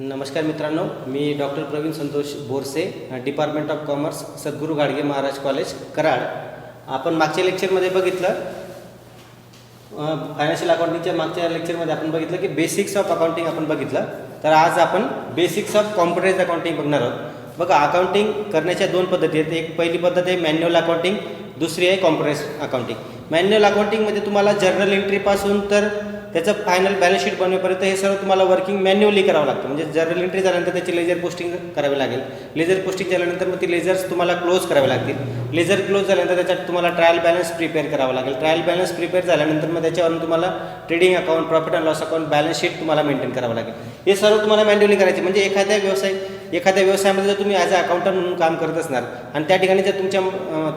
नमस्कार मित्रांनो, मी doctor Pravin Santosh Borse, department of commerce, Sadguru Gadge Maharaj college, Karad. आपण मागच्या लेक्चरमध्ये बघितलं, फायनान्शियल अकाउंटिंगच्या मागच्या लेक्चरमध्ये आपण बघितलं की बेसिक्स ऑफ अकाउंटिंग आपण बघितलं. तर आज आपण बेसिक्स ऑफ कॉम्प्युटराइज्ड अकाउंटिंग बघणार आहोत. बघा, अकाउंटिंग करण्याच्या दोन पद्धती आहेत. एक पहिली पद्धत आहे मॅन्युअल अकाउंटिंग, दुसरी आहे कॉम्प्युटराइज्ड अकाउंटिंग. मॅन्युअल अकाउंटिंगमध्ये तुम्हाला जर्नल एंट्रीपासून तर त्याचं फायनल बॅलन्स शीट बनवेपर्यंत हे सर्व तुम्हाला वर्किंग मॅन्युअली करावं लागतं. म्हणजे जर्नल एंट्री झाल्यानंतर त्याची लेजर पोस्टिंग करावी लागेल. लेजर पोस्टिंग झाल्यानंतर मग ती लेजर्स तुम्हाला क्लोज करावे लागतील. लेजर क्लोज झाल्यानंतर त्याच्यात तुम्हाला ट्रायल बॅलन्स प्रिपेअर करावं लागेल. ट्रायल बॅलन्स प्रिपेअर झाल्यानंतर मग त्याच्यावरून तुम्हाला trading account, profit and loss account, balance sheet तुम्हाला मेंटेन करावं लागेल. हे सर्व तुम्हाला मॅन्युअली करायचे. म्हणजे एखाद्या व्यवसायामध्ये जर तुम्ही ॲज अ अकाउंटंट म्हणून काम करत असणार आणि त्या ठिकाणी जर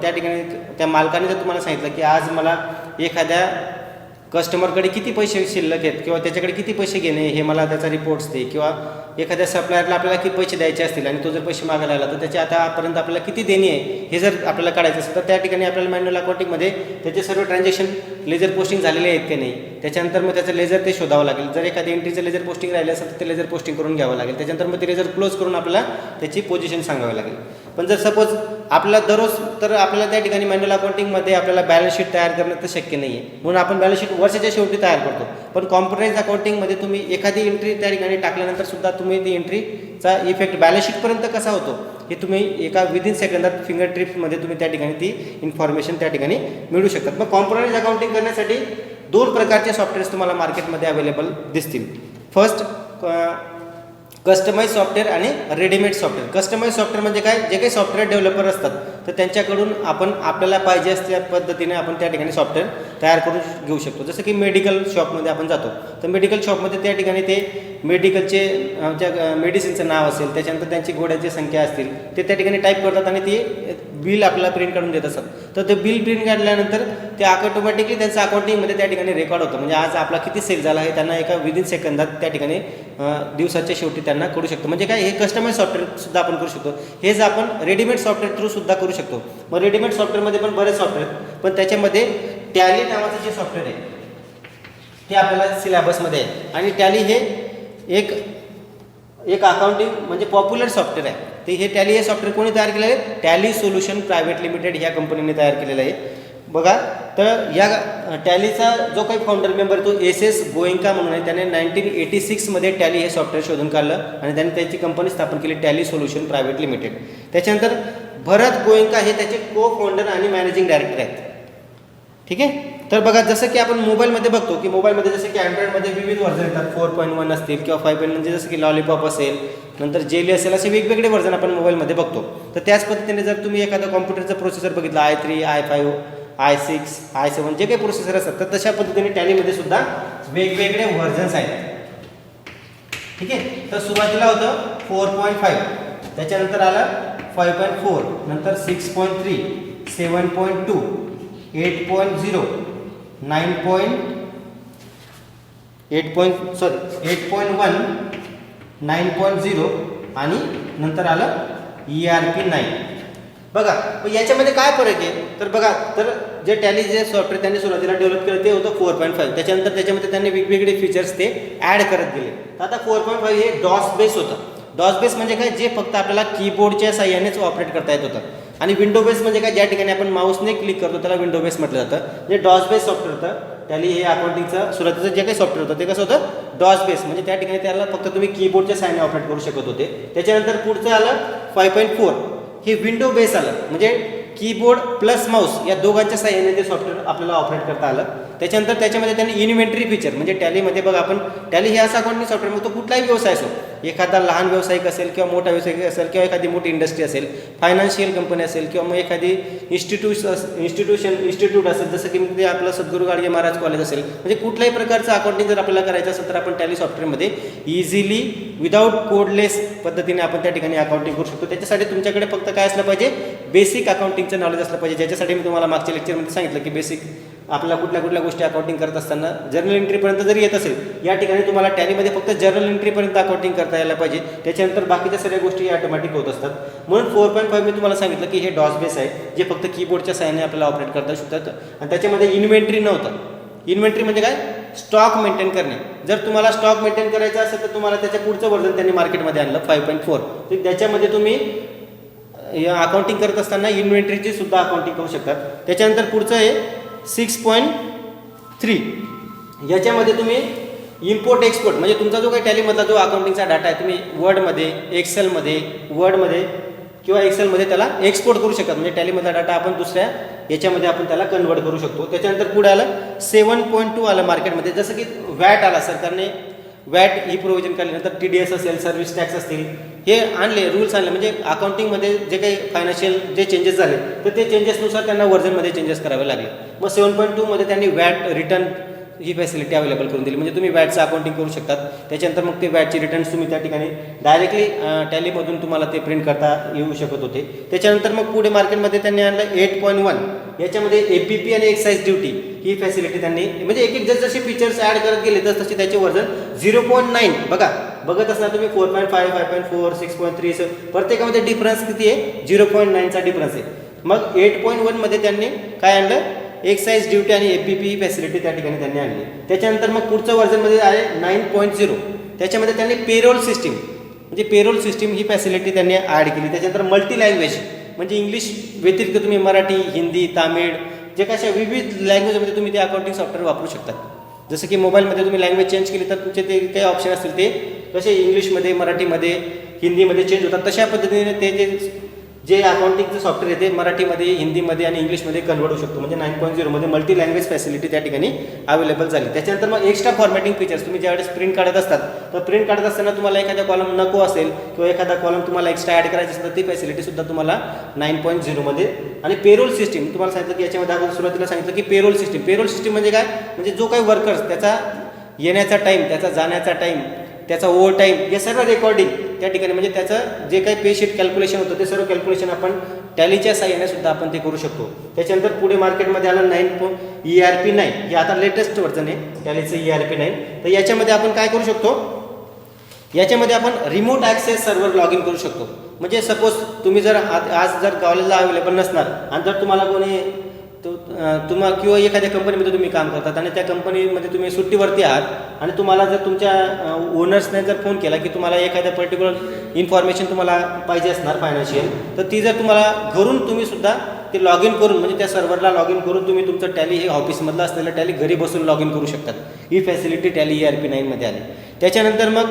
त्या ठिकाणी त्या मालकाने जर तुम्हाला सांगितलं की आज मला एखाद्या कस्टमरकडे किती पैसे शिल्लक आहेत किंवा त्याच्याकडे किती पैसे घेणे हे मला त्याचा रिपोर्ट्स दे, किंवा एखाद्या सप्लायरला आपल्याला किती पैसे द्यायचे असतील आणि तो जर पैसे मागायला आला तर त्याच्या आतापर्यंत आपल्याला किती देणी आहे हे जर आपल्याला काढायचं असेल तर त्या ठिकाणी आपल्याला मॅन्युअल अकाउंटिंगमध्ये त्याचे सर्व ट्रान्झॅक्शन लेजर पोस्टिंग झालेले आहेत की नाही, त्याच्यानंतर मग त्याचं लेजर ते शोधावं लागेल. जर एखादी एंट्रीचं लेजर पोस्टिंग राहिलं असेल तर ते लेजर पोस्टिंग करून घ्यावं लागेल. त्याच्यानंतर मग ते लेजर क्लोज करून आपल्याला त्याची पोझिशन सांगावी लागेल. पण जर सपोज आपल्याला दररोज तर आपल्याला त्या ठिकाणी मॅन्युअल अकाउंटिंगमध्ये आपल्याला बॅलन्स शीट तयार करणं तर शक्य नाही आहे, म्हणून आपण बॅलन्स शीट वर्षाच्या शेवटी तयार करतो. पण कॉम्प्युटराइज्ड अकाउंटिंगमध्ये तुम्ही एखादी एंट्री त्या ठिकाणी टाकल्यानंतर सुद्धा तुम्ही ती एंट्रीचा इफेक्ट बॅलन्स शीटपर्यंत कसा होतो हे तुम्ही एका विदिन सेकंदात फिंगर टिप्समध्ये तुम्ही त्या ठिकाणी ती इन्फॉर्मेशन त्या ठिकाणी मिळू शकतात. मग कॉम्प्युटराइज्ड अकाउंटिंग करण्यासाठी दोन प्रकारचे सॉफ्टवेअर्स तुम्हाला मार्केटमध्ये अवेलेबल दिसतील. फर्स्ट कस्टमाइज सॉफ्टवेअर आणि रेडीमेड सॉफ्टवेअर. कस्टमाइज सॉफ्टवेअर म्हणजे काय, जे काही सॉफ्टवेअर डेव्हलपर असतात तर त्यांच्याकडून आपण आपल्याला पाहिजे असल्या पद्धतीने आपण त्या ठिकाणी सॉफ्टवेअर तयार करून घेऊ शकतो. जसं की मेडिकल शॉपमध्ये आपण जातो तर मेडिकल शॉपमध्ये त्या ठिकाणी ते मेडिकलचे मेडिसिनचं नाव असेल, त्याच्यानंतर त्यांची गोळ्याची संख्या असतील ते त्या ठिकाणी टाईप करतात आणि ते बिल आपल्याला प्रिंट काढून देत असतात. तर ते बिल प्रिंट काढल्यानंतर ते ऑटोमॅटिकली त्यांचं अकाउंटिंगमध्ये त्या ठिकाणी रेकॉर्ड होतं. म्हणजे आज आपला किती सेल झाला हे त्यांना एका विदिन सेकंदात त्या ठिकाणी दिवसाच्या शेवटी त्यांना करू शकतो. म्हणजे काय, हे कस्टमाइज सॉफ्टवेअर सुद्धा आपण करू शकतो. हेच आपण रेडीमेड सॉफ्टवेअर थ्रू सुद्धा करू शकतो. मग रेडीमेड सॉफ्टवेअरमध्ये पण बरेच सॉफ्टवेअर, पण त्याच्यामध्ये टॅली नावाचं जे सॉफ्टवेअर आहे ते आपल्याला सिलेबसमध्ये आहे. आणि टॅली हे एक अकाउंटिंग म्हणजे पॉप्युलर सॉफ्टवेअर आहे. ते हे टॅली हे सॉफ्टवेअर कोणी तयार केलेलं आहे, टॅली सोल्युशन प्रायव्हेट लिमिटेड ह्या कंपनीने तयार केलेलं आहे. बघा, तर या टॅलीचा जो काही फाउंडर मेंबर तो SS गोएंका म्हणून आहे. त्याने 1986मध्ये टॅली हे सॉफ्टवेअर शोधून काढलं आणि त्याने त्याची कंपनी स्थापन केली, टॅली सोल्युशन प्रायव्हेट लिमिटेड. त्याच्यानंतर भरत गोएंका हे त्याचे को फाउंडर आणि मॅनेजिंग डायरेक्टर आहेत. ठीक आहे. तर बघा, जसं की आपण मोबाईलमध्ये बघतो की मोबाईलमध्ये जसं की अँड्रॉइडमध्ये विविध व्हर्जन येतात, 4.1 असतील किंवा 5. म्हणजे जसं की लॉलीपॉप असेल, नंतर जेली असेल, असे वेगवेगळे व्हर्जन आपण मोबाईलमध्ये बघतो. तर त्याच पद्धतीने जर तुम्ही एखादा कॉम्प्युटरचा प्रोसेसर बघितला, i3, i5, i6, i7 जे काही प्रोसेसर असतात तर तशा पद्धतीने टॅलीमध्ये सुद्धा वेगवेगळे व्हर्जन्स आहेत. ठीक आहे. तर सुरुवातीला होतं 4.5, त्याच्यानंतर आलं 5.4, नंतर 6.3, 7.2, 8.0, 8.1, 9.0 आणि नंतर आलं ERP9. बघा, मग याच्यामध्ये काय फरक आहे तर बघा, तर जे टॅली जे सॉफ्टवेअर त्यांनी सुरुवातीला डेव्हलप केलं ते होतं 4.5. त्याच्यानंतर त्याच्यामध्ये त्यांनी वेगवेगळे फीचर्स ते ॲड करत गेले. तर आता 4.5 हे डॉस बेस होतं. डॉस बेस म्हणजे काय, जे फक्त आपल्याला कीबोर्डच्या साह्यानेच ऑपरेट करता येत होतं. आणि विंडो बेस म्हणजे काय, ज्या ठिकाणी आपण माऊसने क्लिक करतो त्याला विंडो बेस म्हटलं जातं. म्हणजे डॉस बेस सॉफ्टवेअर होतं. टॅली हे अकाउंटिंगचं सुरुवातीचं जे काही सॉफ्टवेअर होतं ते कसं होतं, डॉस बेस. म्हणजे त्या ठिकाणी त्याला फक्त तुम्ही कीबोर्डच्या साह्याने ऑपरेट करू शकत होते. त्याच्यानंतर पुढचं आलं 5.4, हे विंडो बेस आलं. म्हणजे कीबोर्ड प्लस माऊस या दोघांच्या साह्याने ते सॉफ्टवेअर आपल्याला ऑपरेट करता आलं. त्याच्यानंतर त्याच्यामध्ये त्यांनी इन्व्हेंटरी फीचर, म्हणजे टॅलीमध्ये बघा, आपण टॅली हे असं अकाउंटिंग सॉफ्टवेअर मग तो कुठलाही व्यवसाय असो, एखादा लहान व्यावसायिक असेल किंवा मोठा व्यावसायिक असेल किंवा एखादी मोठी इंडस्ट्री असेल, फायनान्शियल कंपनी असेल किंवा मग एखादी इन्स्टिट्यूट असेल, जसं की ते आपलं सद्गुरू गाडगे महाराज कॉलेज असेल, म्हणजे कुठल्याही प्रकारचं अकाउंटिंग जर आपल्याला करायचं असेल तर आपण टॅली सॉफ्टवेअरमध्ये इझिली विदाऊट कोडलेस पद्धतीने आपण त्या ठिकाणी अकाउंटिंग करू शकतो. त्याच्यासाठी तुमच्याकडे फक्त काय असलं पाहिजे, बेसिक अकाउंटिंगचं नॉलेज असलं पाहिजे. ज्याच्यासाठी मी तुम्हाला मागच्या लेक्चरमध्ये सांगितलं की बेसिक आपल्याला कुठल्या गोष्टी अकाउंटिंग करत असताना जर्नल एंट्रीपर्यंत जरी येत असेल, या ठिकाणी तुम्हाला टॅलीमध्ये फक्त जर्नल एंट्रीपर्यंत अकाउंटिंग करता यायला पाहिजे. त्याच्यानंतर बाकीच्या सगळ्या गोष्टी ऑटोमॅटिक होत असतात. म्हणून 4.5 मी तुम्हाला सांगितलं की हे डॉस बेस आहे, जे फक्त कीबोर्डच्या साह्याने आपल्याला ऑपरेट करता शकतात. आणि त्याच्यामध्ये इन्व्हेंटरी नव्हतं. इन्व्हेंटरी म्हणजे काय, स्टॉक मेंटेन करणे. जर तुम्हाला स्टॉक मेंटेन करायचा असेल तर तुम्हाला त्याच्या पुढचं वर्जन त्यांनी मार्केटमध्ये आणलं 5.4. तर त्याच्यामध्ये तुम्ही अकाउंटिंग करत असताना इन्व्हेंटरीची सुद्धा अकाउंटिंग करू शकतात. त्याच्यानंतर पुढचं आहे 6.3. याच्यामध्ये तुम्ही इम्पोर्ट एक्सपोर्ट म्हणजे तुमचा जो काही टॅलीमधला जो अकाउंटिंगचा डाटा आहे तुम्ही वर्डमध्ये, एक्सेलमध्ये, वर्डमध्ये किंवा एक्सेलमध्ये त्याला एक्सपोर्ट करू शकतात. म्हणजे टॅलीमधला डाटा आपण दुसऱ्या याच्यामध्ये आपण त्याला कन्वर्ट करू शकतो. त्याच्यानंतर पुढे आलं 7.2 आलं मार्केटमध्ये. जसं की वॅट आला, सरकारने वॅट ही प्रोव्हिजन काढल्यानंतर TDS असेल, सर्व्हिस टॅक्स असतील, हे आणले, रूल्स आणले. म्हणजे अकाउंटिंगमध्ये जे काही फायनान्शियल जे चेंजेस झाले तर ते चेंजेसनुसार त्यांना वर्जनमध्ये चेंजेस करावे लागले. मग 7.2 मध्ये त्यांनी वॅट रिटर्न ही फॅसिलिटी अवेलेबल करून दिली. म्हणजे तुम्ही वॅटचं अकाउंटिंग करू शकतात. त्याच्यानंतर मग ते वॅटचे रिटर्न्स तुम्ही त्या ठिकाणी डायरेक्टली टॅलीमधून तुम्हाला ते प्रिंट करता येऊ शकत होते. त्याच्यानंतर मग पुढे मार्केटमध्ये त्यांनी आणलं 8.1. याच्यामध्ये APP आणि एक्साईज ड्युटी ही फॅसिलिटी त्यांनी म्हणजे एक एक जसे फीचर्स ॲड करत गेले तसे त्याचे वर्जन 0.9 बघत असणार तुम्ही 4.5, 5.4, 6.3 प्रत्येकामध्ये डिफरन्स किती आहे? 0.9चा डिफरन्स आहे. मग 8.1 मध्ये त्यांनी काय आणलं? एक्साईज ड्युटी आणि APP ही फॅसिलिटी त्या ठिकाणी त्यांनी आणली. त्याच्यानंतर मग पुढचं वर्जनमध्ये आहे 9.0. त्याच्यामध्ये त्यांनी पेरोल सिस्टीम म्हणजे पेरोल सिस्टीम ही फॅसिलिटी त्यांनी ॲड केली. त्याच्यानंतर मल्टी लँग्वेज म्हणजे इंग्लिश व्यतिरिक्त तुम्ही मराठी, हिंदी, तामिळ जे कशा विविध लँग्वेजमध्ये तुम्ही ते अकाउंटिंग सॉफ्टवेअर वापरू शकतात. जसं की मोबाईलमध्ये तुम्ही लँग्वेज चेंज केली तर तुमचे ते काही ऑप्शन असतील ते कसे इंग्लिशमध्ये, मराठीमध्ये, हिंदीमध्ये चेंज होतात. तशा पद्धतीने ते जे अकाउंटिंगचं सॉफ्टवेअर आहे ते मराठीमध्ये, हिंदीमध्ये आणि इंग्लिशमध्ये कन्वर्ट होऊ शकतो. म्हणजे 9.0 मध्ये मल्टी लँग्वेज फॅसिलिटी त्या ठिकाणी अवेलेबल झाली. त्याच्यानंतर मग एक्स्ट्रा फॉर्मॅटिंग फीचर्स तुम्ही ज्यावेळेस प्रिंट काढत असतात तर प्रिंट काढत असताना तुम्हाला एखादा कॉलम नको असेल किंवा एखादा कॉलम तुम्हाला एक्स्ट्रा ॲड करायचं असेल तर ती फॅसिलिटीसुद्धा तुम्हाला 9.0 मध्ये. आणि पेरोल सिस्टीम तुम्हाला सांगितलं की याच्यामध्ये आपण सुरुवातीला सांगितलं की पेरोल सिस्टीम म्हणजे काय? म्हणजे जो काही वर्कर्स त्याचा येण्याचा टाईम, त्याचा जाण्याचा टाईम, त्याचा ओव्हर टाईम हे सर्व रेकॉर्डिंग त्या ठिकाणी म्हणजे त्याचं जे काही पेशीट कॅल्क्युलेशन होतं ते सर्व कॅल्क्युलेशन आपण टॅलीच्या साहाय्याने सुद्धा आपण ते करू शकतो. त्याच्यानंतर पुढे मार्केटमध्ये आलं ERP9. हे आता लेटेस्ट वर्जन आहे टॅलीचं ERP9. तर याच्यामध्ये आपण काय करू शकतो? याच्यामध्ये आपण remote access server log in करू शकतो. म्हणजे सपोज तुम्ही जर आज जर कॉलेजला अवेलेबल नसणार आणि जर तुम्हाला कोणी तुम्हाला किंवा एखाद्या कंपनीमध्ये तुम्ही काम करतात आणि त्या कंपनीमध्ये तुम्ही सुट्टीवरती आहात आणि तुम्हाला जर तुमच्या ओनर्सने जर फोन केला की तुम्हाला एखाद्या पर्टिक्युलर इन्फॉर्मेशन तुम्हाला पाहिजे असणार फायनान्शियल, तर ती जर तुम्हाला घरून तुम्ही सुद्धा ते लॉग इन करून म्हणजे त्या सर्व्हरला लॉग इन करून तुम्ही तुमचं टॅली हे ऑफिसमधलं असलेलं टॅली घरी बसून लॉग इन करू शकतात. ही फॅसिलिटी टॅली ERP9 मध्ये आली. त्याच्यानंतर मग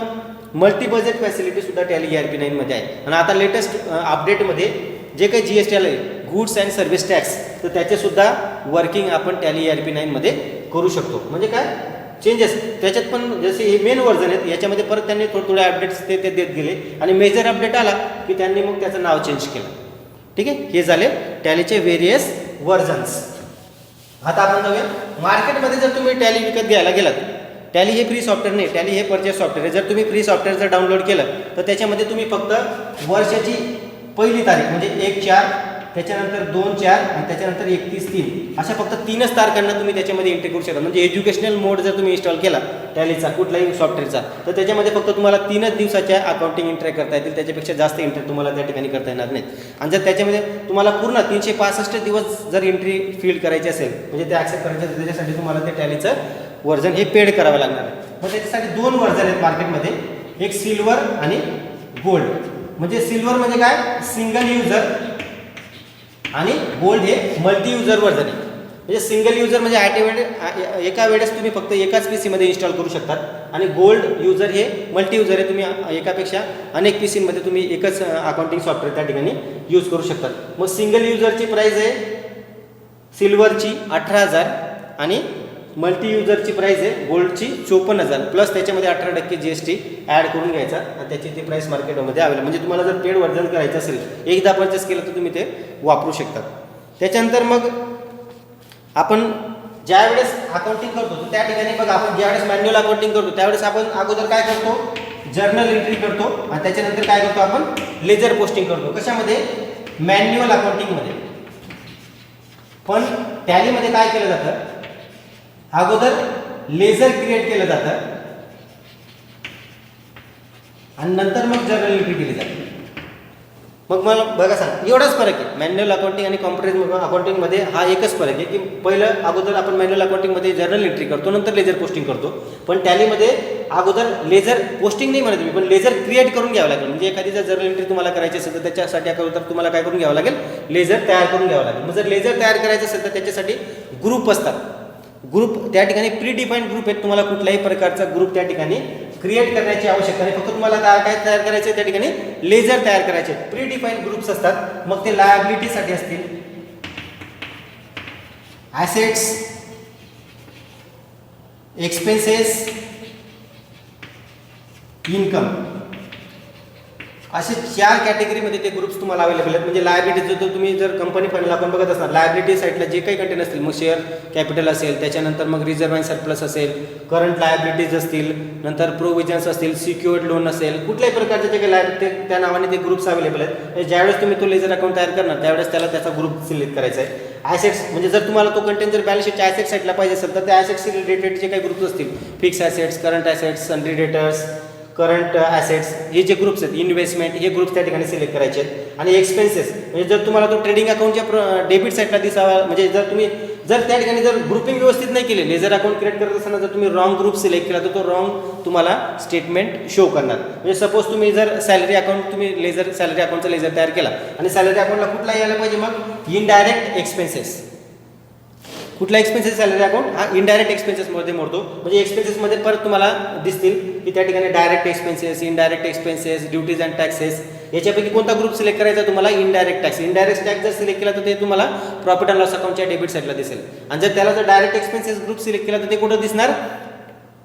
मल्टी बजेट फॅसिलिटीसुद्धा टॅली ERP9 मध्ये आहे. आणि आता लेटेस्ट अपडेटमध्ये जे काही GST आलं आहे गुड्स अँड सर्व्हिस टॅक्स तर त्याचेसुद्धा वर्किंग आपण टॅली ERP9 मध्ये करू शकतो. म्हणजे काय चेंजेस त्याच्यात पण जसे हे मेन वर्जन आहेत याच्यामध्ये परत त्यांनी थोडे अपडेट्स ते देत गेले आणि मेजर अपडेट आला की त्यांनी मग त्याचं नाव चेंज केलं. ठीक आहे, हे झाले टॅलीचे व्हेरियस वर्जन्स. आता आपण जाऊया मार्केटमध्ये. जर तुम्ही टॅली विकत घ्यायला गेलात, टॅली हे फ्री सॉफ्टवेअर नाही, टॅली हे परचेस सॉफ्टवेअर आहे. जर तुम्ही फ्री सॉफ्टवेअर जर डाउनलोड केलं तर त्याच्यामध्ये तुम्ही फक्त वर्षाची पहिली तारीख म्हणजे 1/4, त्याच्यानंतर 2/4 आणि त्याच्यानंतर 31/3 अशा फक्त 3च तारखांना तुम्ही त्याच्यामध्ये एंट्री करू शकता. म्हणजे एज्युकेशनल मोड जर तुम्ही इन्स्टॉल केला टॅलीचा कुठलाही सॉफ्टवेअरचा तर त्याच्यामध्ये फक्त तुम्हाला 3च दिवसाच्या अकाउंटिंग एंट्री करता येतील. त्याच्यापेक्षा जास्त एंट्री तुम्हाला त्या ठिकाणी करता येणार नाही. आणि जर त्याच्यामध्ये तुम्हाला पूर्ण 365 दिवस जर एंट्री फील करायची असेल म्हणजे ते ॲक्सेप्ट करायचे असेल त्याच्यासाठी तुम्हाला ते टॅलीचं वर्जन हे पेड करावं लागणार आहे. मग त्याच्यासाठी 2 वर्जन आहेत मार्केटमध्ये, एक सिल्वर आणि गोल्ड. म्हणजे सिल्वर म्हणजे काय सिंगल युजर आणि गोल्ड हे मल्टी युजर वर्जन आहे. म्हणजे सिंगल युजर म्हणजे एका वेळेस तुम्ही फक्त एकाच PC मध्ये इन्स्टॉल करू शकतात आणि गोल्ड युजर हे मल्टी युजर आहे, तुम्ही एकापेक्षा अनेक PC मध्ये तुम्ही एकच अकाउंटिंग सॉफ्टवेअर त्या ठिकाणी यूज करू शकतात. मग सिंगल युजरची प्राइस आहे सिल्वरची 18,000 आणि मल्टी युजरची प्राइस आहे गोल्डची 54,000 प्लस त्याच्यामध्ये 18% GST ॲड करून घ्यायचा आणि त्याची ती प्राइस मार्केटमध्ये अवेलेबल. म्हणजे तुम्हाला जर पेड वर्जन करायचं असेल एकदा परचेस केलं तर तुम्ही ते वापरू शकतात. त्याच्यानंतर मग आपण ज्यावेळेस अकाउंटिंग करतो त्या ठिकाणी बघा आपण ज्यावेळेस मॅन्युअल अकाउंटिंग करतो त्यावेळेस आपण अगोदर काय करतो जर्नल एंट्री करतो आणि त्याच्यानंतर काय करतो आपण लेजर पोस्टिंग करतो. कशामध्ये मॅन्युअल अकाउंटिंगमध्ये. पण टॅलीमध्ये काय केलं जातं अगोदर लेजर क्रिएट केलं जातं आणि नंतर मग जर्नल एंट्री केली जाते. मग मला बघा सांग, एवढाच फरक आहे मॅन्युअल अकाउंटिंग आणि कॉम्प्युटर अकाउंटिंगमध्ये. हा एकच फरक आहे की पहिलं अगोदर आपण मॅन्युअल अकाउंटिंगमध्ये जर्नल एंट्री करतो, नंतर लेजर पोस्टिंग करतो. पण टॅलीमध्ये अगोदर लेजर पोस्टिंग नाही म्हणत मी, पण लेजर क्रिएट करून घ्यावं लागेल. म्हणजे एखादी जर जर्नल एंट्री तुम्हाला करायची असेल तर त्याच्यासाठी अगोदर तुम्हाला काय करून घ्यावं लागेल, लेजर तयार करून घ्यावं लागेल. मग जर लेजर तयार करायचं असेल तर त्याच्यासाठी ग्रुप असतात. ग्रुप त्या ठिकाणी प्री डिफाईन्ड ग्रुप आहेत. तुम्हाला कुठल्याही प्रकारचा ग्रुप त्या ठिकाणी क्रिएट करण्याची आवश्यकता नाही. फक्त तुम्हाला काय तयार करायचं आहे, त्या ठिकाणी लेजर तयार करायचे. प्री डिफाईन्ड ग्रुप्स असतात. मग ते लायबिलिटीसाठी असतील, ॲसेट्स, एक्सपेन्सेस, इन्कम, असे 4 कॅटेगरीमध्ये ते ग्रुप्स तुम्हाला अवेलेबल आहेत. म्हणजे लायबिलिटीज जर तुम्ही जर कंपनी फायनल आपण बघत असणार, लायबिलिटी साईडला जे काही कंटेंट असतील, मग शेअर कॅपिटल असेल, त्याच्यानंतर मग रिझर्व्ह अँड सरप्लस असेल, करंट लायबिलिटीज असतील, नंतर प्रोव्हिजन्स असतील, सिक्युअर्ड लोन असेल, कुठल्याही प्रकारचे जे काही लायबिलिटी त्या नावाने ते ग्रुप्स अवेलेबल आहेत. ज्यावेळेस तुम्ही तो लेजर अकाउंट तयार करणार त्यावेळेस त्याला त्याचा ग्रुप सिलेक्ट करायचा आहे. ॲसेट्स म्हणजे जर तुम्हाला तो कंटेंट जर बॅलन्स शीटच्या ॲसेट साईडला पाहिजे असेल तर त्या ॲसेट्सशी रिलेटेड जे काही ग्रुप्स असतील, fix assets, current assets, sundry debtors, current assets, हे जे ग्रुप्स आहेत, इन्व्हेस्टमेंट, हे ग्रुप्स त्या ठिकाणी सिलेक्ट करायचे आहेत. आणि एक्सपेन्सेस म्हणजे जर तुम्हाला तो ट्रेडिंग अकाउंटच्या डेबिट साईडला दिसावा, म्हणजे जर तुम्ही जर त्या ठिकाणी जर ग्रुपिंग व्यवस्थित नाही केली, लेजर अकाउंट क्रिएट करत असताना जर तुम्ही रॉंग ग्रुप सिलेक्ट केला तर तो रॉंग तुम्हाला स्टेटमेंट शो करणार. म्हणजे सपोज तुम्ही जर सॅलरी अकाउंट तुम्ही लेजर सॅलरी अकाउंटचा लेजर तयार केला आणि सॅलरी अकाउंटला कुठला यायला पाहिजे, मग इनडायरेक्ट एक्सपेन्सेस. कुठला एक्सपेन्सेस सॅलरी अकाउंट हा इनडायरेक्ट एक्सपेन्सेसमध्ये मोडतो. म्हणजे एक्सपेन्सेसमध्ये परत तुम्हाला दिसतील की त्या ठिकाणी direct expenses, indirect expenses, duties and taxes, याच्यापैकी कोणता ग्रुप सिलेक्ट करायचा तुम्हाला, इनडायरेक्ट टॅक्स. इनडायरेक्ट टॅक्स जर सिलेक्ट केला तर ते तुम्हाला प्रॉफिट अँड लॉस अकाउंटच्या डेबिट साईडला दिसेल. आणि जर त्याला जर डायरेक्ट एक्सपेन्सेस ग्रुप सिलेक्ट केला तर ते कुठं दिसणार,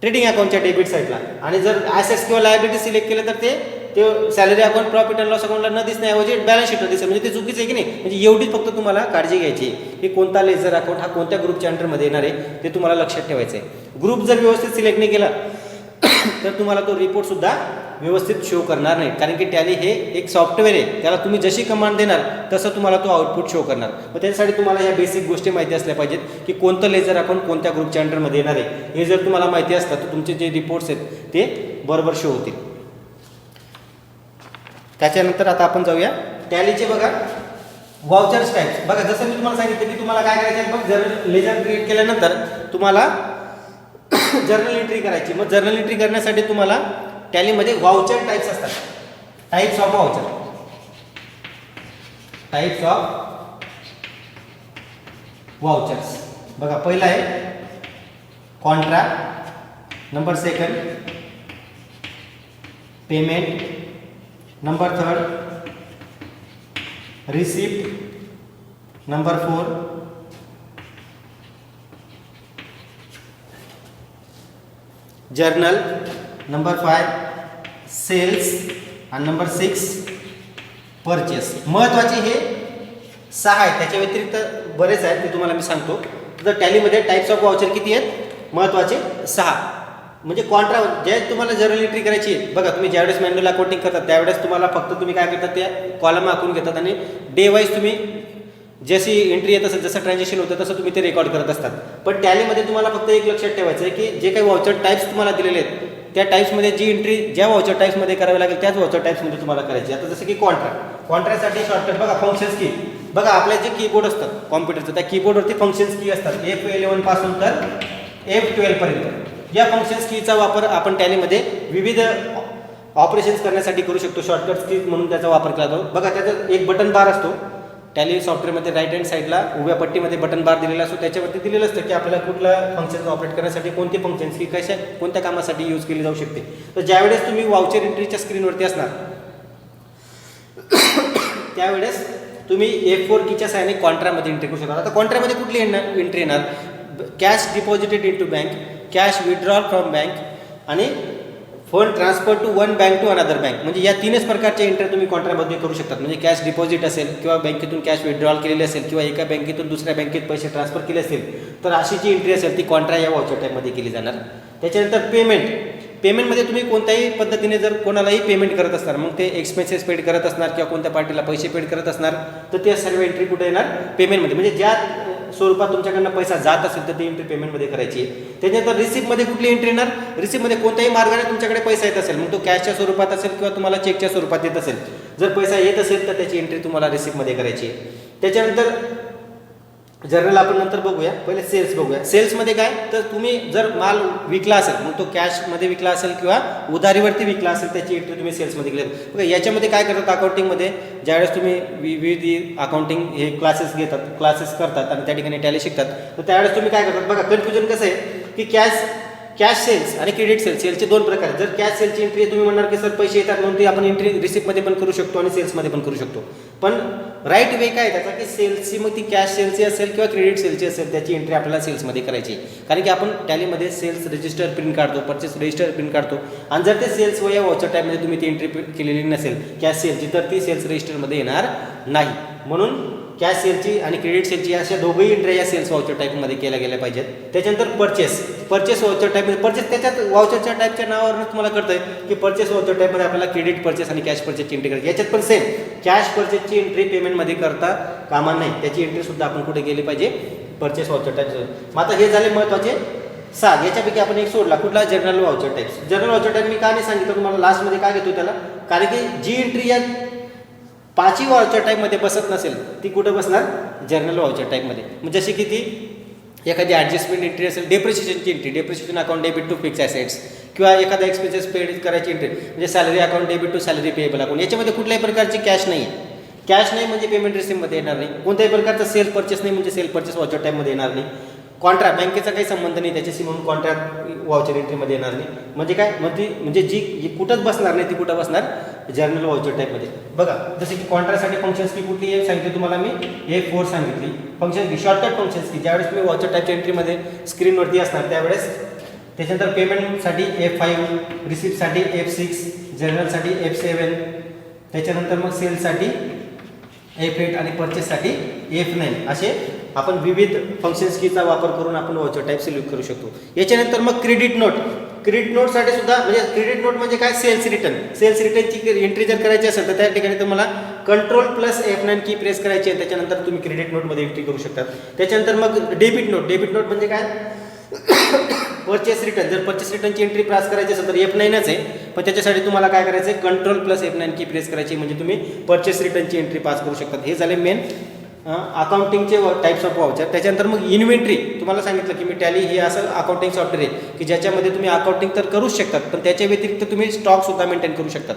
ट्रेडिंग अकाउंटच्या डेबिट साईडला. आणि जर ॲसेट्स किंवा लायबिलिटी सिलेक्ट केलं तर ते salary account, profit and loss अकाउंटला न दिसण्याऐवजी बॅलन्स शीटवर दिसेल. म्हणजे ते चुकीचं आहे की नाही. म्हणजे एवढीच फक्त तुम्हाला काळजी घ्यायची की कोणता लेजर अकाउंट हा कोणत्या ग्रुपच्या अंडरमध्ये येणार आहे ते तुम्हाला लक्षात ठेवायचं आहे. ग्रुप जर व्यवस्थित सिलेक्ट नाही केला तर तुम्हाला तो रिपोर्टसुद्धा व्यवस्थित शो करणार नाही. कारण की टॅली हे एक सॉफ्टवेअर आहे, त्याला तुम्ही जशी कमांड देणार तसं तुम्हाला तो आउटपुट शो करणार. मग त्याच्यासाठी तुम्हाला ह्या बेसिक गोष्टी माहिती असल्या पाहिजेत की कोणतं लेजर अकाउंट कोणत्या ग्रुपच्या अंडरमध्ये येणार आहे. हे जर तुम्हाला माहिती असतं तर तुमचे जे रिपोर्ट्स आहेत ते बरोबर शो होतील. त्याच्यानंतर आता आपण जाऊया टॅलीचे बघा वाउचर्स टाईप्स. बघा जसं मी तुम्हाला सांगितलं की तुम्हाला काय करायचं आहे, मग जर लेजर क्रिएट केल्यानंतर तुम्हाला जर्नल एंट्री करायची. मग जर्नल एंट्री करण्यासाठी तुम्हाला टॅलीमध्ये वाउचर टाईप्स असतात. Types of voucher, types of vouchers. बघा पहिला आहे contra, number 2 payment, number 3 receipt, number 4 journal, number 5 sales आणि नंबर 6 परचेस. महत्त्वाचे हे 6 आहेत. त्याच्या व्यतिरिक्त बरेच आहेत ते तुम्हाला मी सांगतो. तर टॅलीमध्ये टाईप्स ऑफ वाउचर किती आहेत, महत्त्वाचे 6. म्हणजे कॉन्ट्रा जे तुम्हाला जर्नल एंट्री करायची आहे. बघा तुम्ही ज्यावेळेस मॅन्युअल अकाउंटिंग करतात त्यावेळेस तुम्हाला फक्त तुम्ही काय करतात, त्या कॉलम आखून घेतात आणि डे वाईज तुम्ही जशी एंट्री येत असेल, जसं ट्रान्झॅक्शन होतं तसं तुम्ही ते रेकॉर्ड करत असतात. पण टॅलीमध्ये तुम्हाला फक्त एक लक्षात ठेवायचं आहे की जे काही वाउचर टाईप्स तुम्हाला दिलेले आहेत त्या टाईप्समध्ये जी एंट्री ज्या वाउचर टाईप्समध्ये करावी लागेल त्याच वाउचर टाईप्समध्ये तुम्हाला करायची. आता जसं की कॉन्ट्रासाठी शॉर्टकट बघा फंक्शन्स की. बघा आपल्या जे कीबोर्ड असतात कॉम्प्युटरचं त्या कीबोर्डवरती फंक्शन्स की असतात F11 पासून तर F12 पर्यंत. या फंक्शन्स कीचा वापर आपण टॅलीमध्ये विविध ऑपरेशन्स करण्यासाठी करू शकतो. शॉर्टकट की म्हणून त्याचा वापर केला जातो. बघा त्याचा एक बटन बार असतो टॅली सॉफ्टवेअरमध्ये, राईट हँड साईडला उभ्या पट्टीमध्ये बटन बार दिलेला असतो. त्याच्यावरती दिलेलं असतं की आपल्याला कुठल्या फंक्शन्स ऑपरेट करण्यासाठी कोणती फंक्शन्स की कशा कोणत्या कामासाठी यूज केली जाऊ शकते. तर ज्यावेळेस तुम्ही वाउचर एंट्रीच्या स्क्रीनवरती असणार त्यावेळेस तुम्ही F4 कीच्या साहाय्याने कॉन्ट्रामध्ये एंट्री करू शकता. आता कॉन्ट्रामध्ये कुठली एंट्री येणार, cash deposited into bank, cash withdrawal from bank आणि fund transfer to one bank to another bank. म्हणजे या 3च प्रकारच्या एंट्री तुम्ही कॉन्ट्रामध्ये करू शकतात. म्हणजे कॅश डिपॉझिट असेल किंवा बँकेतून कॅश विड्रॉल केलेली असेल किंवा एका बँकेतून दुसऱ्या बँकेत पैसे ट्रान्सफर केले असेल तर अशी जी एंट्री असेल ती कॉन्ट्रा या वाउचर टाईपमध्ये केली जाणार. त्याच्यानंतर पेमेंटमध्ये तुम्ही कोणत्याही पद्धतीने जर कोणालाही पेमेंट करत असणार, मग ते एक्सपेन्सेस पेड करत असणार किंवा कोणत्या पार्टीला पैसे पेड करत असणार तर त्या सर्व एंट्री कुठे येणार, पेमेंटमध्ये. म्हणजे ज्या स्वरूपात तुमच्याकडनं पैसा जात असेल तर ती एंट्री पेमेंटमध्ये करायची आहे. त्याच्यानंतर रिसिप्टमध्ये कुठली एंट्री येणार, रिसिप्टमध्ये कोणत्याही मार्गाने तुमच्याकडे पैसा येत असेल, मग तो कॅशच्या स्वरूपात असेल किंवा तुम्हाला चेकच्या स्वरूपात येत असेल जर पैसा येत असेल तर त्याची एंट्री तुम्हाला रिसिप्टमध्ये करायची आहे. त्याच्यानंतर जर्नल आपण नंतर बघूया, पहिले सेल्स बघूया. सेल्समध्ये काय, तर तुम्ही जर माल विकला असेल मग तो कॅशमध्ये विकला असेल किंवा उधारीवरती विकला असेल त्याची एंट्री तुम्ही सेल्समध्ये केली. बघा याच्यामध्ये काय करतात अकाउंटिंगमध्ये, ज्यावेळेस तुम्ही विविध अकाउंटिंग हे क्लासेस घेतात, क्लासेस करतात आणि त्या ठिकाणी टॅली शिकतात, तर त्यावेळेस तुम्ही काय करतात बघा, कन्फ्युजन कसं आहे की कॅश सेल्स आणि क्रेडिट सेल्स, सेलचे दोन प्रकार. जर कॅश सेलची एंट्री तुम्ही म्हणणार की सर पैसे येतात म्हणून ती आपण एंट्री रिसिप्टमध्ये पण करू शकतो आणि सेल्समध्ये पण करू शकतो. पण राईट वे काय त्याचा की सेल्सची मग ती कॅश सेलची असेल किंवा क्रेडिट सेलची असेल त्याची एंट्री आपल्याला सेल्समध्ये करायची. कारण की आपण टॅलीमध्ये सेल्स रजिस्टर प्रिंट काढतो, परचेस रजिस्टर प्रिंट काढतो आणि जर ते सेल्स व या वॉचर टाईपमध्ये तुम्ही ती एंट्री केलेली नसेल कॅश सेलची तर ती सेल्स रजिस्टरमध्ये येणार नाही. म्हणून कॅश सेलची आणि क्रेडिट सेलची अशा दोघंही एंट्री या सेल्स वाउचर टाईपमध्ये केल्या गेल्या पाहिजेत. त्याच्यानंतर परचेस वाउचर टाईपमध्ये, परचेस त्याच्यात वाउचरच्या टाईपच्या नावावरून तुम्हाला कळतं आहे की परचेस वाउचर टाईपमध्ये आपल्याला क्रेडिट परचेस आणि कॅश परचेसची एंट्री करायची. याच्यात पण सेम कॅश परचेसची एंट्री पेमेंटमध्ये करता कामा नाही, त्याची एंट्रीसुद्धा आपण कुठे गेली पाहिजे, परचेस वाउचर टाईप. मग आता हे झाले महत्त्वाचे 6. याच्यापैकी आपण एक सोडला, कुठला, journal voucher types. Journal voucher type मी का नाही सांगितलं तुम्हाला लास्टमध्ये, का घेतो त्याला, कारण की जी एंट्री या 5ही वाउचर टाईपमध्ये बसत नसेल ती कुठं बसणार, जर्नल वाउचर टाईपमध्ये. म्हणजे जशी की ती एखादी ॲडजस्टमेंट एंट्री असेल, डेप्रिशिएशनची entry, depreciation account debit to fix assets किंवा एखादा एक्सपेन्सेस पेड करायची एंट्री, म्हणजे salary account debit to salary payable account. याच्यामध्ये कुठल्याही प्रकारची कॅश नाही आहे. कॅश नाही म्हणजे पेमेंट रिसिप्टमध्ये येणार नाही. कोणत्याही प्रकारचा सेल परचेस नाही म्हणजे सेल परचेस वाउचर टाईपमध्ये येणार नाही. कॉन्ट्रॅक्ट, बँकेचा काही संबंध नाही त्याच्याशी म्हणून कॉन्ट्रॅक्ट वाउचर एंट्रीमध्ये येणार नाही. म्हणजे काय, म्हणजे जी कुठंच बसणार नाही ती कुठं बसणार, जर्नल वाउचर टाईपमध्ये. बघा जसे की कॉन्ट्रॅक्टसाठी फंक्शन्स की कुठली सांगितली तुम्हाला मी, A4 सांगितली फंक्शन की शॉर्टकट फंक्शन्स की ज्यावेळेस तुम्ही वाउचर टाईपच्या एंट्रीमध्ये स्क्रीनवरती असणार त्यावेळेस. त्याच्यानंतर पेमेंटसाठी F5, रिसिप्टसाठी F6, जर्नलसाठी F7, त्याच्यानंतर मग सेल्ससाठी F8 आणि परचेससाठी F9 असे आपण विविध फंक्शन्स कीचा वापर करून आपण वाउचर टाईप सिलेक्ट करू शकतो. याच्यानंतर मग क्रेडिट नोट. क्रेडिट नोटसाठी सुद्धा, म्हणजे क्रेडिट नोट म्हणजे काय, सेल्स रिटर्नची एंट्री जर करायची असेल तर त्या ठिकाणी तुम्हाला Ctrl+F9 की प्रेस करायची आहे. त्याच्यानंतर तुम्ही क्रेडिट नोटमध्ये एंट्री करू शकता. त्याच्यानंतर मग डेबिट नोट म्हणजे काय, परचेस रिटर्न. जर परचेस रिटर्नची एंट्री प्रेस करायची असेल तर F9च आहे, पण त्याच्यासाठी तुम्हाला काय करायचं आहे, Ctrl+F9 की प्रेस करायची म्हणजे तुम्ही परचेस रिटर्नची एंट्री पास करू शकता. हे झाले मेन अकाउंटिंगचे टाईप्स ऑफ वाउचर. त्याच्यानंतर मग इन्व्हेंटरी. तुम्हाला सांगितलं की मी टॅली हे असं अकाउंटिंग सॉफ्टवेअर आहे की ज्याच्यामध्ये तुम्ही अकाउंटिंग तर करूच शकतात पण त्याच्या व्यतिरिक्त तुम्ही स्टॉकसुद्धा मेंटेन करू शकतात.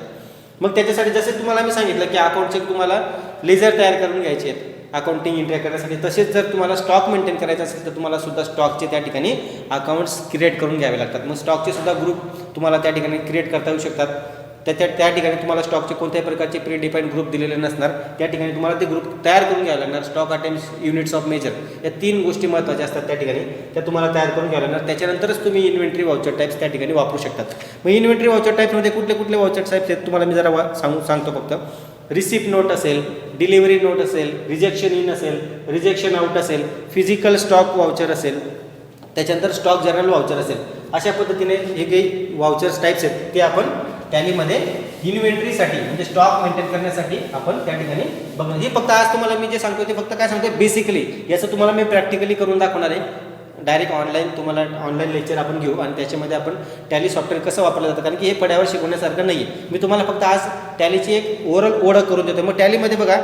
मग त्याच्यासाठी जसे तुम्हाला मी सांगितलं की अकाउंटचे तुम्हाला लेजर तयार करून घ्यायचे आहेत अकाउंटिंग एंट्री करण्यासाठी, तसेच जर तुम्हाला स्टॉक मेंटेन करायचा असेल तर तुम्हाला सुद्धा स्टॉकचे त्या ठिकाणी अकाउंट्स क्रिएट करून घ्यावे लागतात. मग स्टॉकचे सुद्धा ग्रुप तुम्हाला त्या ठिकाणी क्रिएट करता येऊ शकतात. त्या ठिकाणी तुम्हाला स्टॉकचे कोणत्याही प्रकारचे प्री डिफाईन्ड ग्रुप दिलेले नसणार, त्या ठिकाणी तुम्हाला ते ग्रुप तयार करून घ्यावे लागणार. Stock items, units of measure, या 3 गोष्टी महत्त्वाच्या असतात त्या ठिकाणी, त्या तुम्हाला तयार करून घ्यावे लागणार. त्याच्यानंतरच तुम्ही इन्व्हेंटरी वाउचर टाईप्स त्या ठिकाणी वापरू शकतात. मग इन्व्हेंटरी वाउचर टाईप्समध्ये कुठले वाउचर टाईप्स आहेत तुम्हाला मी जरा सांगतो फक्त. रिसिप्ट नोट असेल, डिलिव्हरी नोट असेल, रिजेक्शन इन असेल, रिजेक्शन आउट असेल, फिजिकल स्टॉक वाउचर असेल, त्याच्यानंतर स्टॉक जर्नल वाउचर असेल. अशा पद्धतीने हे काही वाउचर्स टाईप्स आहेत ते आपण टॅलीमध्ये इन्व्हेंटरीसाठी म्हणजे स्टॉक मेंटेन करण्यासाठी आपण त्या ठिकाणी बघणार. हे फक्त आज तुम्हाला मी जे सांगतो ते फक्त काय सांगतो बेसिकली, याचं तुम्हाला मी प्रॅक्टिकली करून दाखवणार आहे. डायरेक्ट तुम्हाला ऑनलाईन लेक्चर आपण घेऊ आणि त्याच्यामध्ये आपण टॅली सॉफ्टवेअर कसं वापरलं जातं, कारण की हे पड्यावर शिकवण्यासारखं नाही आहे. मी तुम्हाला फक्त आज टॅलीची एक ओव्हरऑल ओळख करून देतो. मग टॅलीमध्ये बघा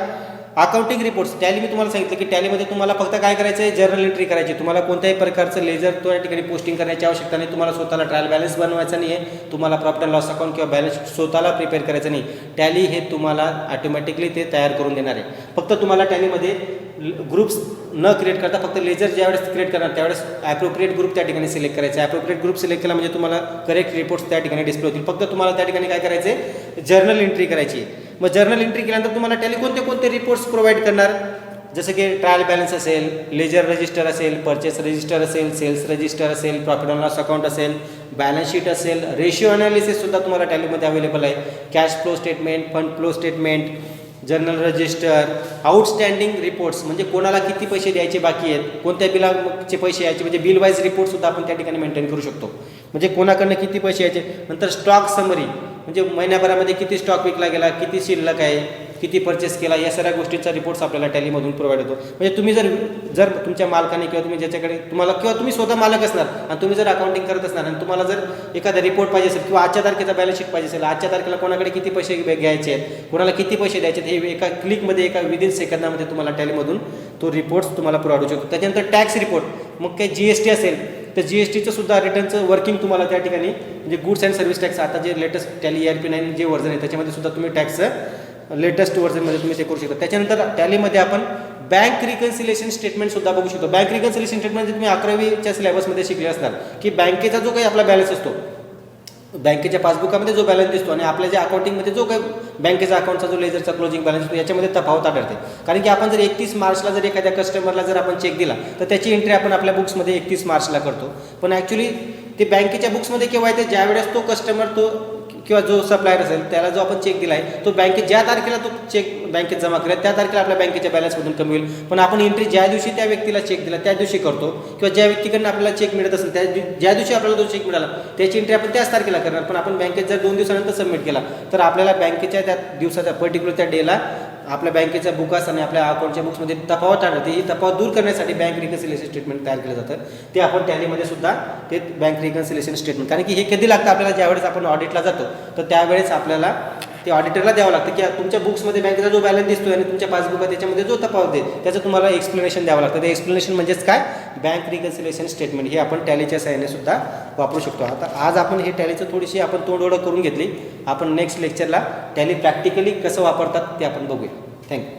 अकाउंटिंग रिपोर्ट्स. टॅली मी तुम्हाला सांगितलं की टॅलीमध्ये तुम्हाला फक्त काय करायचं आहे, जर्नल एंट्री करायची. तुम्हाला कोणत्याही प्रकारचं लेजर त्या ठिकाणी पोस्टिंग करण्याची आवश्यकता नाही. तुम्हाला स्वतःला ट्रायल बॅलन्स बनवायचा नाही आहे. तुम्हाला प्रॉफिट अँड लॉस अकाउंट किंवा बॅलन्स स्वतःला प्रिपेअर करायचं नाही. टॅली हे तुम्हाला ऑटोमॅटिकली ते तयार करून देणार आहे. फक्त तुम्हाला टॅलीमध्ये ग्रुप्स न क्रिएट करता फक्त लेजर ज्यावेळेस क्रिएट करणार त्यावेळेस ॲप्रोप्रिएट ग्रुप त्या ठिकाणी सिलेक्ट करायचा. ॲप्रोप्रिएट ग्रुप सिलेक्ट केला म्हणजे तुम्हाला करेक्ट रिपोर्ट्स त्या ठिकाणी डिस्प्ले होतील. फक्त तुम्हाला त्या ठिकाणी काय करायचं आहे, जर्नल एंट्री करायची आहे. मग जर्नल एंट्री केल्यानंतर तुम्हाला टॅली कोणते रिपोर्ट्स प्रोव्हाइड करणार, जसं की ट्रायल बॅलन्स असेल, लेजर रजिस्टर असेल, परचेस रजिस्टर असेल, सेल्स रजिस्टर असेल, प्रॉफिट अँड लॉस अकाउंट असेल, बॅलन्स शीट असेल, रेशिओ अनालिसिससुद्धा तुम्हाला टॅलीमध्ये अवेलेबल आहे. Cash flow statement, fund flow statement, journal register, outstanding reports म्हणजे कोणाला किती पैसे द्यायचे बाकी आहेत, कोणत्या बिलाचे पैसे यायचे म्हणजे बिल वाईज रिपोर्टसुद्धा आपण त्या ठिकाणी मेंटेन करू शकतो. म्हणजे कोणाकडनं किती पैसे यायचे. नंतर स्टॉक समरी म्हणजे महिन्याभरामध्ये किती स्टॉक विकला गेला, किती शिल्लक आहे, किती परचेस केला, या सगळ्या गोष्टींचा रिपोर्ट्स आपल्याला टॅलीमधून प्रोव्हाइड होतो. म्हणजे तुम्ही जर तुमच्या मालकाने किंवा तुम्ही ज्याच्याकडे तुम्हाला किंवा तुम्ही स्वतः मालक असणार आणि तुम्ही जर अकाउंटिंग करत असणार आणि तुम्हाला जर एखादा रिपोर्ट पाहिजे असेल किंवा आजच्या तारखेचा बॅलन्स शीट पाहिजे असेल, आजच्या तारखेला कोणाकडे किती पैसे घ्यायचे आहेत, कोणाला किती पैसे द्यायचे आहेत, हे एका क्लिकमध्ये एका विदिन सेकंदामध्ये तुम्हाला टॅलीमधून तो रिपोर्ट्स तुम्हाला प्रोव्हाइड होऊ शकतो. त्याच्यानंतर टॅक्स रिपोर्ट, मग काही GST असेल तर GSTचं सुद्धा रिटर्नचं वर्किंग तुम्हाला त्या ठिकाणी म्हणजे गुड्स अँड सर्व्हिस टॅक्स आता जे लेटेस्ट टॅली ERP 9 जे व्हर्जन आहे त्याच्यामध्ये सुद्धा तुम्ही टॅक्सचं लेटेस्ट व्हर्जनमध्ये तुम्ही ते करू शकता. त्याच्यानंतर टॅलीमध्ये आपण बँक रिकन्सिलेशन स्टेटमेंट सुद्धा बघू शकतो. बँक रिकन्सिलेशन स्टेटमेंट तुम्ही 11वीच्या सिलेबसमध्ये शिकले असणार की बँकेचा जो काही आपला बॅलन्स असतो, बँकेच्या पासबुकामध्ये जो बॅलन्स दिसतो आणि आपल्या ज्या अकाउंटिंगमध्ये जो काही बँकेचा अकाउंटचा जो लेजरचा क्लोजिंग बॅलन्स असतो याच्यामध्ये तफावत आढळते. कारण की आपण जर 31 मार्चला जर एखाद्या कस्टमरला जर आपण चेक दिला तर त्याची एंट्री आपण आपल्या बुक्समध्ये 31 मार्चला करतो, पण ॲक्च्युली ते बँकेच्या बुक्समध्ये केव्हा येते, ज्यावेळेस तो कस्टमर तो किंवा जो सप्लायर असेल त्याला जो आपण चेक दिला आहे तो बँकेत ज्या तारखेला तो चेक बँकेत जमा करेल त्या तारखेला आपल्या बँकेच्या बॅलन्समधून कमी होईल. पण आपण एंट्री ज्या दिवशी त्या व्यक्तीला चेक दिला त्या दिवशी करतो किंवा ज्या व्यक्तीकडनं आपल्याला चेक मिळत असेल ज्या दिवशी आपल्याला तो चेक मिळाला त्याची एंट्री आपण त्याच तारखेला करणार. पण आपण बँकेत जर 2 दिवसानंतर सबमिट केला तर आपल्याला बँकेच्या त्या दिवसाच्या पर्टिक्युलर त्या डेला आपल्या बँकेच्या बुकास आणि आपल्या अकाउंटच्या बुक्समध्ये तफावत आढळते. ही तफावत दूर करण्यासाठी बँक रिकन्सिलेशन स्टेटमेंट तयार केलं जातं. ते आपण टॅलीमध्ये सुद्धा ते बँक रिकन्सिलेशन स्टेटमेंट, कारण की हे कधी लागतं आपल्याला, ज्यावेळेस आपण ऑडिटला जातो तर त्यावेळेस आपल्याला ते ऑडिटरला द्यावं लागतं की तुमच्या बुक्समध्ये बँकेचा जो बॅलन्स दिसतो आणि तुमच्या पासबुकात त्याच्यामध्ये जो तफावत आहे त्याचं तुम्हाला एक्सप्लेनेशन द्यावं लागतं. ते एक्सप्लेनेशन म्हणजेच काय, बँक रिकन्सिलेशन स्टेटमेंट. हे आपण टॅलीच्या सहाय्याने सुद्धा वापरू शकतो. आता आज आपण हे टॅलीचं थोडीशी आपण तोंडओळख करून घेतली. आपण नेक्स्ट लेक्चरला टॅली प्रॅक्टिकली कसं वापरतात ते आपण बघूया. थँक्यू.